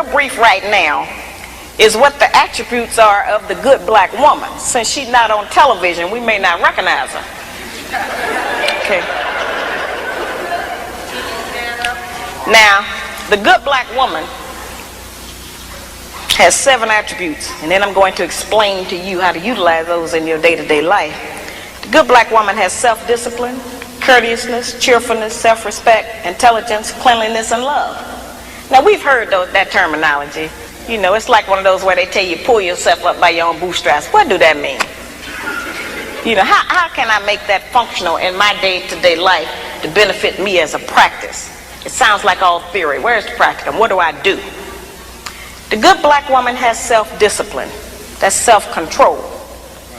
real brief right now is what the attributes are of the good black woman. Since she's not on television, we may not recognize her. Okay. Now, the good black woman has 7 attributes, and then I'm going to explain to you how to utilize those in your day-to-day life. The good black woman has self-discipline, courteousness, cheerfulness, self-respect, intelligence, cleanliness, and love. Now, we've heard that terminology. You know, it's like one of those where they tell you pull yourself up by your own bootstraps. What do that mean? You know, how can I make that functional in my day-to-day life to benefit me as a practice? It sounds like all theory. Where's the practicum? What do I do? The good black woman has self-discipline. That's self-control.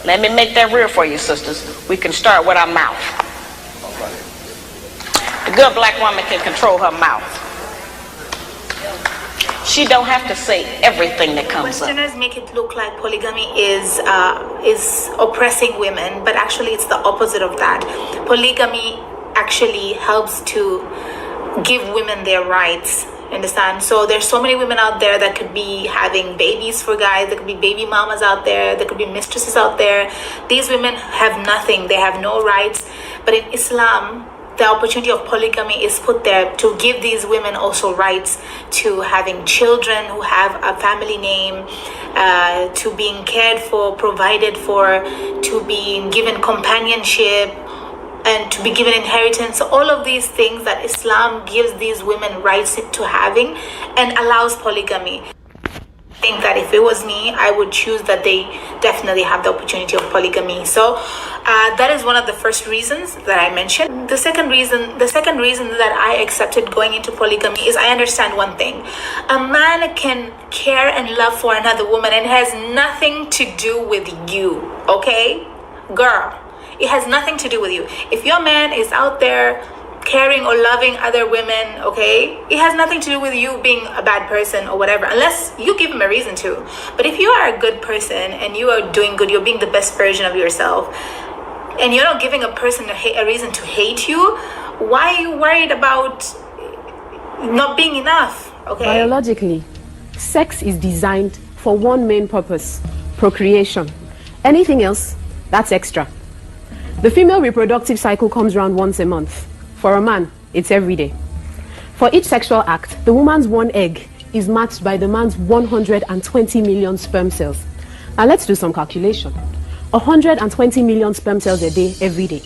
Let me make that real for you, sisters. We can start with our mouth. The good black woman can control her mouth. She don't have to say everything that comes up. Westerners make it look like polygamy is oppressing women, but actually it's the opposite of that. Polygamy actually helps to give women their rights. Understand? So there's so many women out there that could be having babies for guys. There could be baby mamas out there. There could be mistresses out there. These women have nothing. They have no rights. But in Islam, the opportunity of polygamy is put there to give these women also rights to having children who have a family name, to being cared for, provided for, to being given companionship, and to be given inheritance. So all of these things that Islam gives these women rights to having and allows polygamy. I think that if it was me, I would choose that they definitely have the opportunity of polygamy. So that is one of the first reasons that I mentioned. The second reason that I accepted going into polygamy is I understand one thing. A man can care and love for another woman and it has nothing to do with you, okay? Girl, it has nothing to do with you. If your man is out there caring or loving other women, okay, it has nothing to do with you being a bad person or whatever, unless you give him a reason to. But if you are a good person and you are doing good, you're being the best version of yourself, and you're not giving a person a reason to hate you, why are you worried about not being enough? Okay. Biologically, sex is designed for one main purpose: procreation. Anything else, that's extra. The female reproductive cycle comes around once a month. For a man, it's every day. For each sexual act, the woman's one egg is matched by the man's 120 million sperm cells. Now let's do some calculation. 120 million sperm cells a day, every day,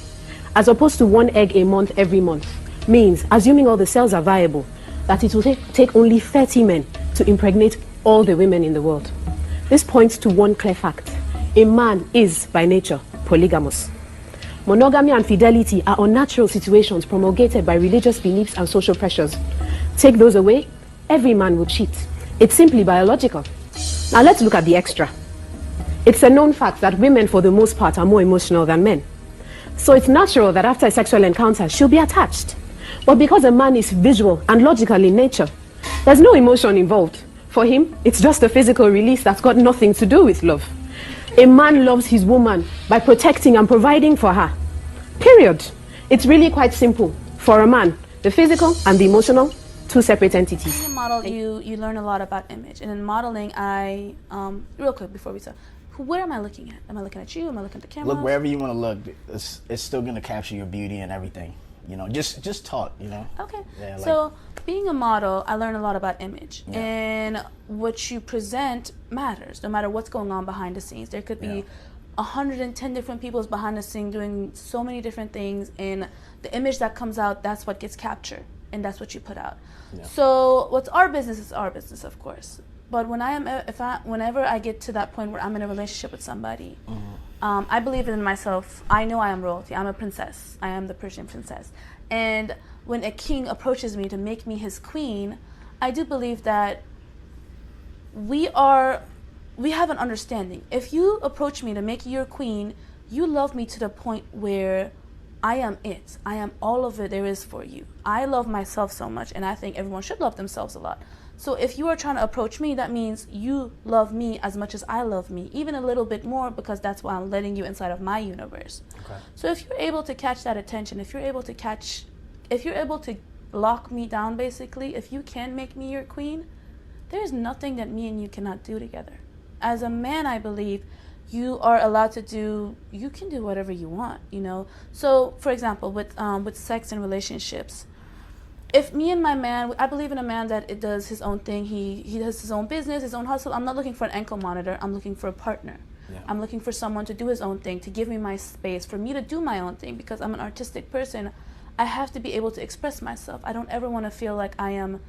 as opposed to one egg a month, every month, means, assuming all the cells are viable, that it will take only 30 men to impregnate all the women in the world. This points to one clear fact: a man is, by nature, polygamous. Monogamy and fidelity are unnatural situations promulgated by religious beliefs and social pressures. Take those away, every man will cheat. It's simply biological. Now let's look at the extra. It's a known fact that women, for the most part, are more emotional than men. So it's natural that after a sexual encounter, she'll be attached. But because a man is visual and logical in nature, there's no emotion involved. For him, it's just a physical release that's got nothing to do with love. A man loves his woman by protecting and providing for her. Period. It's really quite simple. For a man, the physical and the emotional, two separate entities. In a model, you learn a lot about image. And in modeling, real quick before we start, what am I looking at? Am I looking at you? Am I looking at the camera? Look wherever you want to look. It's still going to capture your beauty and everything. You know, just talk, you know. Okay. Yeah, so being a model, I learned a lot about image. Yeah. And what you present matters, no matter what's going on behind the scenes. There could be 110 different people behind the scene doing so many different things, and the image that comes out, that's what gets captured, and that's what you put out. Yeah. So what's our business is our business, of course. But whenever I get to that point where I'm in a relationship with somebody, I believe in myself. I know I am royalty. I'm a princess. I am the Persian princess. And when a king approaches me to make me his queen, I do believe that we have an understanding. If you approach me to make you your queen, you love me to the point where I am it. I am all of it there is for you. I love myself so much, and I think everyone should love themselves a lot. So if you are trying to approach me, that means you love me as much as I love me, even a little bit more, because that's why I'm letting you inside of my universe. Okay. So if you're able to catch that attention, if you're able to lock me down, basically, if you can make me your queen, there's nothing that me and you cannot do together. As a man, I believe you are allowed to do, you can do whatever you want, you know. So, for example, with sex and relationships, if me and my man, I believe in a man that it does his own thing. He does his own business, his own hustle. I'm not looking for an ankle monitor. I'm looking for a partner. Yeah. I'm looking for someone to do his own thing, to give me my space, for me to do my own thing, because I'm an artistic person. I have to be able to express myself. I don't ever want to feel like I am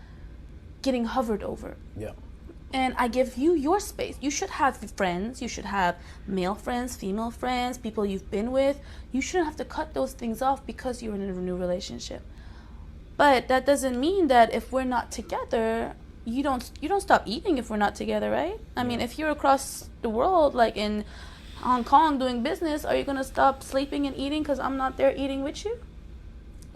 getting hovered over. Yeah. And I give you your space. You should have friends. You should have male friends, female friends, people you've been with. You shouldn't have to cut those things off because you're in a new relationship. But that doesn't mean that if we're not together, you don't stop eating if we're not together, right? I mean, if you're across the world, like in Hong Kong doing business, are you going to stop sleeping and eating because I'm not there eating with you?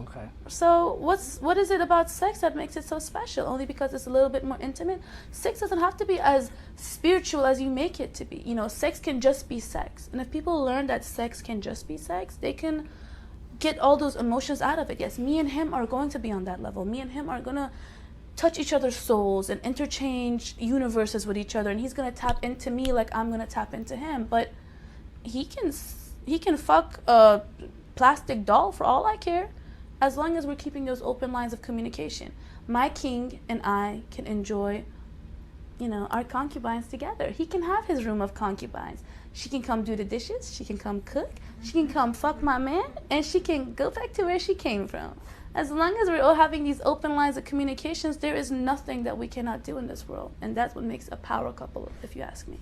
Okay. So what is it about sex that makes it so special? Only because it's a little bit more intimate? Sex doesn't have to be as spiritual as you make it to be. You know, sex can just be sex. And if people learn that sex can just be sex, they can get all those emotions out of it. Yes, me and him are going to be on that level. Me and him are going to touch each other's souls and interchange universes with each other. And he's going to tap into me like I'm going to tap into him. But he can fuck a plastic doll for all I care, as long as we're keeping those open lines of communication. My king and I can enjoy, you know, our concubines together. He can have his room of concubines. She can come do the dishes, she can come cook, she can come fuck my man, and she can go back to where she came from. As long as we're all having these open lines of communications, there is nothing that we cannot do in this world. And that's what makes a power couple, if you ask me.